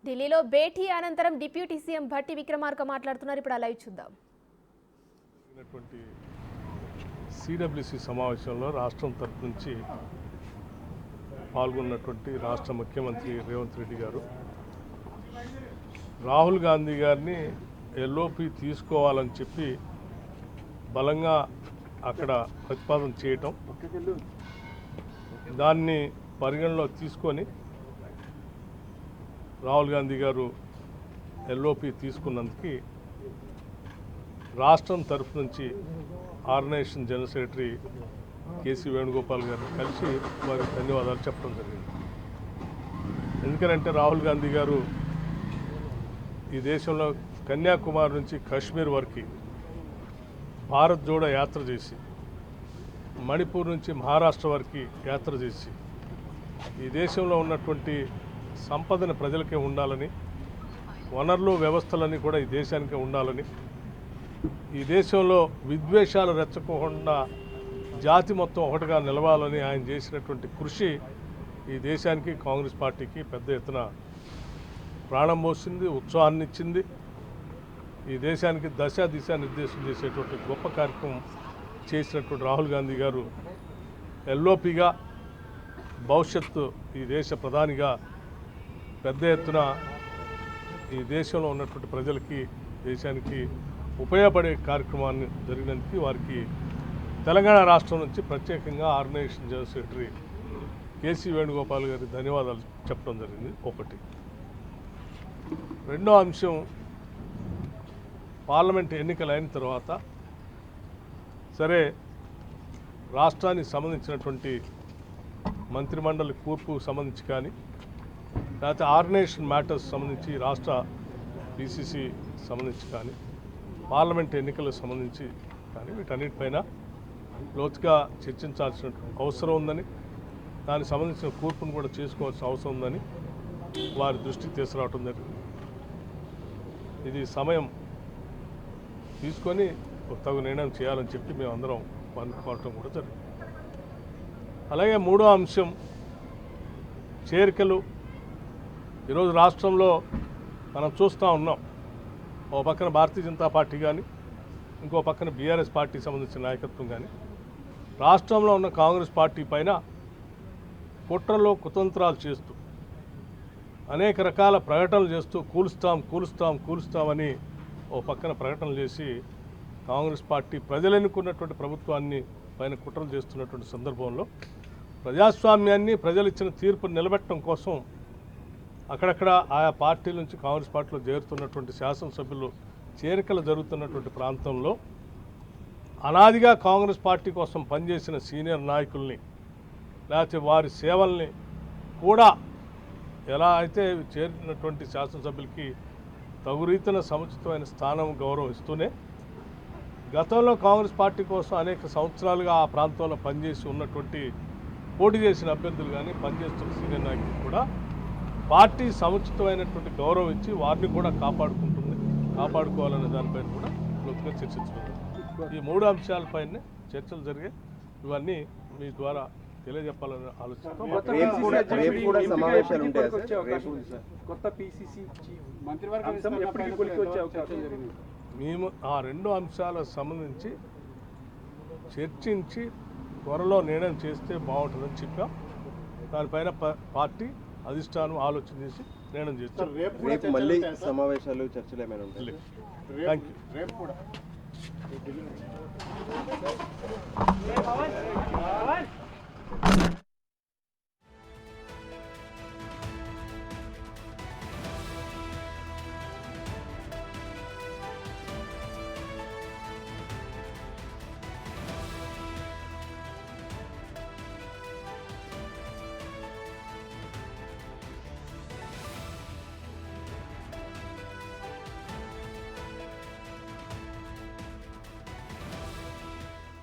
ఢిల్లీలో భేటీ అనంతరం deputy CM Bhatti Vikramarka మాట్లాడుతున్నారు. ఇప్పుడు లైవ్ చూద్దాం. సిడబ్ల్యూసి సమావేశంలో రాష్ట్రం తరపు నుంచి పాల్గొన్నటువంటి రాష్ట్ర ముఖ్యమంత్రి రేవంత్ రెడ్డి గారు రాహుల్ గాంధీ గారిని ఎల్ఓపి తీసుకోవాలని చెప్పి బలంగా అక్కడ ప్రతిపాదన చేయటం, దాన్ని పరిగణలో తీసుకొని రాహుల్ గాంధీ గారు ఎల్ఓపి తీసుకున్నందుకు రాష్ట్రం తరఫు నుంచి organisation general secretary KC Venugopal garu కలిసి వారికి ధన్యవాదాలు చెప్పడం జరిగింది. ఎందుకంటే రాహుల్ గాంధీ గారు ఈ దేశంలో కన్యాకుమారి నుంచి కాశ్మీర్ వరకు భారత్ జోడో యాత్ర చేసి, మణిపూర్ నుంచి మహారాష్ట్ర వరకు యాత్ర చేసి ఈ దేశంలో ఉన్నటువంటి సంపదను ప్రజలకే ఉండాలని, వనరులు వ్యవస్థలన్నీ కూడా ఈ దేశానికే ఉండాలని, ఈ దేశంలో విద్వేషాలు రెచ్చకోకుండా జాతి మొత్తం ఒకటిగా నిలవాలని ఆయన చేసినటువంటి కృషి ఈ దేశానికి, కాంగ్రెస్ పార్టీకి పెద్ద ఎత్తున ప్రాణం పోసింది, ఉత్సాహాన్ని ఇచ్చింది. ఈ దేశానికి దిశ నిర్దేశం చేసేటువంటి గొప్ప కార్యక్రమం చేసినటువంటి రాహుల్ గాంధీ గారు ఎల్ఓపిగా భవిష్యత్తు ఈ దేశ ప్రధానిగా పెద్ద ఎత్తున ఈ దేశంలో ఉన్నటువంటి ప్రజలకి, దేశానికి ఉపయోగపడే కార్యక్రమాన్ని జరిగినందుకు వారికి తెలంగాణ రాష్ట్రం నుంచి ప్రత్యేకంగా organisation general secretary KC Venugopal గారికి ధన్యవాదాలు చెప్పడం జరిగింది. ఒకటి. రెండో అంశం, పార్లమెంట్ ఎన్నికలు అయిన తర్వాత సరే రాష్ట్రానికి సంబంధించినటువంటి మంత్రిమండలి కూర్పు సంబంధించి కానీ, లేకపోతే ఆర్గనైజేషన్ మ్యాటర్స్ సంబంధించి రాష్ట్ర పిసిసి సంబంధించి కానీ, పార్లమెంట్ ఎన్నికలకు సంబంధించి కానీ, వీటన్నిటిపైన లోతుగా చర్చించాల్సిన అవసరం ఉందని, దానికి సంబంధించిన కూర్పును కూడా చేసుకోవాల్సిన అవసరం ఉందని వారి దృష్టికి తీసుకురావడం జరిగింది. ఇది సమయం తీసుకొని ఒక తగు నిర్ణయం చేయాలని చెప్పి మేమందరం అనుకోవటం కూడా జరిగింది. అలాగే మూడో అంశం, చేరికలు. ఈరోజు రాష్ట్రంలో మనం చూస్తూ ఉన్నాం, ఓ పక్కన భారతీయ జనతా పార్టీ కానీ, ఇంకో పక్కన బీఆర్ఎస్ పార్టీకి సంబంధించిన నాయకత్వం కానీ రాష్ట్రంలో ఉన్న కాంగ్రెస్ పార్టీ పైన కుట్రలో కుతంత్రాలు చేస్తూ, అనేక రకాల ప్రకటనలు చేస్తూ కూలుస్తామని ఓ పక్కన ప్రకటనలు చేసి కాంగ్రెస్ పార్టీ ప్రజలు ఎన్నుకున్నటువంటి ప్రభుత్వాన్ని పైన కుట్రలు చేస్తున్నటువంటి సందర్భంలో ప్రజాస్వామ్యాన్ని, ప్రజలు ఇచ్చిన తీర్పును నిలబెట్టడం కోసం అక్కడక్కడ ఆయా పార్టీల నుంచి కాంగ్రెస్ పార్టీలో చేరుతున్నటువంటి శాసనసభ్యులు చేరికలు జరుగుతున్నటువంటి ప్రాంతంలో అనాదిగా కాంగ్రెస్ పార్టీ కోసం పనిచేసిన సీనియర్ నాయకుల్ని, లేకపోతే వారి సేవల్ని కూడా ఎలా అయితే చేరినటువంటి శాసనసభ్యులకి తగు రీతిన సముచితమైన స్థానం, గౌరవం ఇస్తూనే గతంలో కాంగ్రెస్ పార్టీ కోసం అనేక సంవత్సరాలుగా ఆ ప్రాంతంలో పనిచేసి ఉన్నటువంటి, పోటీ చేసిన అభ్యర్థులు కానీ, పనిచేస్తున్న సీనియర్ నాయకులు కూడా పార్టీ సముచితమైనటువంటి గౌరవం ఇచ్చి వారిని కూడా కాపాడుకోవాలనే దానిపైన కూడా లోతుగా చర్చించుకుంటాం. ఈ మూడు అంశాలపైన చర్చలు జరిగాయి. ఇవన్నీ మీ ద్వారా తెలియజెప్పాలని ఆలోచిస్తాం. మేము ఆ రెండు అంశాలకు సంబంధించి చర్చించి త్వరలో నిర్ణయం చేస్తే బాగుంటుందని చెప్పాం. దానిపైన పార్టీ అధిష్టానం ఆలోచన చేసి నిర్ణయం చేస్తాం. రేపు మళ్ళీ సమావేశాలు, చర్చలు ఏమైనా ఉంటాయి? Thank you.